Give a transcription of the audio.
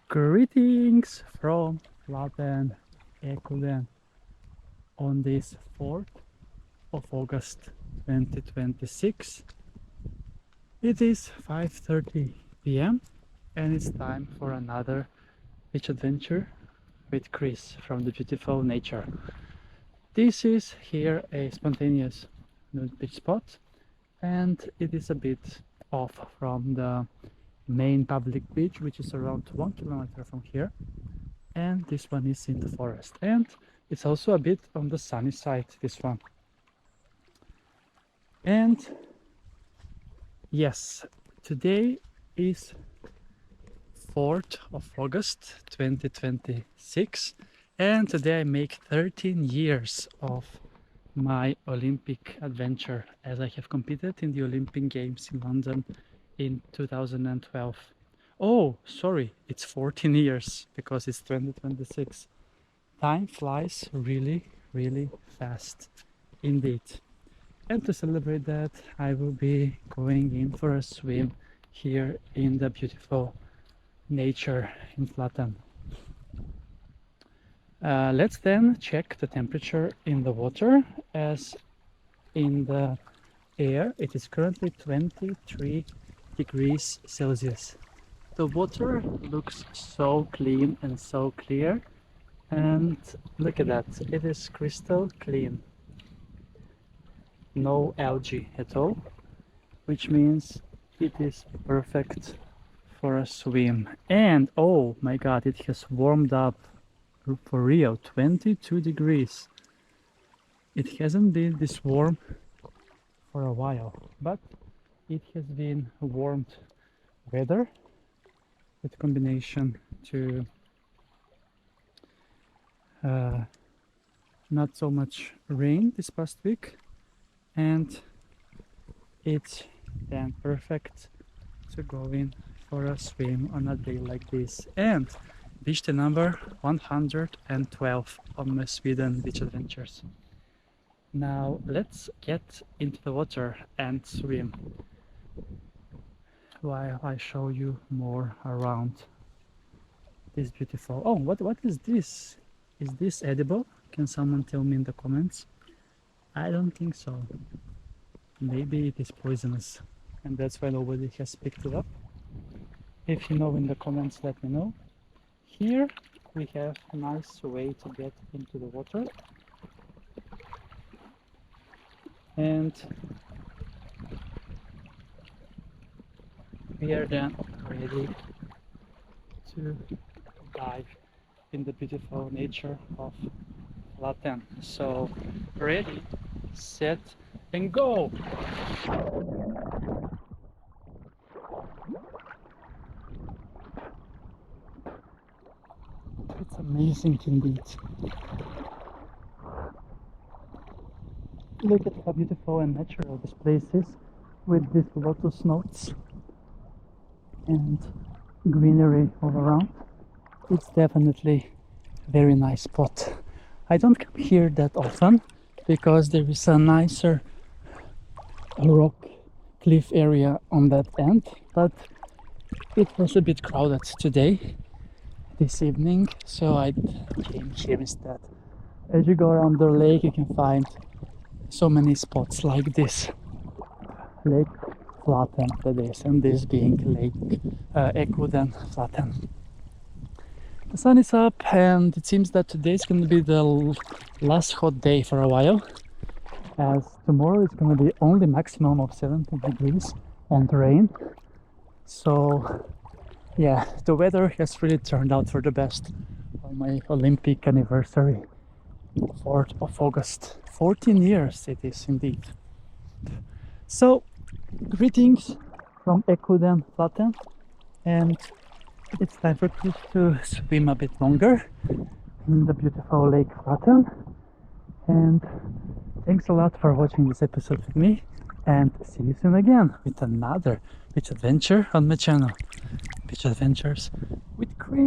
Greetings from Flaten, Ekudden on this 4th of August 2026. It is 5:30 p.m. and it's time for another beach adventure with Chris from the beautiful nature. This is here a spontaneous nude beach spot, and it is a bit off from the main public beach, which is around 1 kilometer from here, and this one is in the forest, and it's also a bit on the sunny side, this one. And yes, today is 4th of August 2026, and today I make 13 years of my Olympic adventure, as I have competed in the Olympic Games in London in 2012. Oh, sorry, it's 14 years because it's 2026. Time flies really, really fast indeed. And to celebrate that, I will be going in for a swim here in the beautiful nature in Flaten. Let's then check the temperature in the water, as in the air it is currently 23 degrees Celsius. The water looks so clean and so clear, and look at that, it is crystal clean. No algae at all, which means it is perfect for a swim. And oh my god, it has warmed up for real, 22 degrees. It hasn't been this warm for a while, but it has been warmed weather with combination to not so much rain this past week, and it's then perfect to go in for a swim on a day like this. And beach day number 112 on my Sweden beach adventures. Now let's get into the water and swim while I show you more around this beautiful... Oh, what is this? Is this edible? Can someone tell me in the comments? I don't think so. Maybe it is poisonous, and that's why nobody has picked it up. If you know in the comments, let me know. Here we have a nice way to get into the water, and we are then ready to dive in the beautiful nature of Flaten. So ready, set, and go! It's amazing indeed. Look at how beautiful and natural this place is, with these lotus notes and greenery all around. It's definitely a very nice spot. I don't come here that often because there is a nicer rock cliff area on that end, but it was a bit crowded today, this evening, so I came here instead. As you go around the lake, you can find so many spots like this. Lake Flaten, that is, and this being Lake Ekudden Flaten. The sun is up, and it seems that today is going to be the last hot day for a while, as tomorrow is going to be only maximum of 17 degrees and rain. So yeah, the weather has really turned out for the best on my Olympic anniversary, 4th of August. 14 years it is indeed. So greetings from Ekudden Flaten, and it's time for Chris to swim a bit longer in the beautiful Lake Flaten. And thanks a lot for watching this episode with me, and see you soon again with another beach adventure on my channel. Beach Adventures with Chris.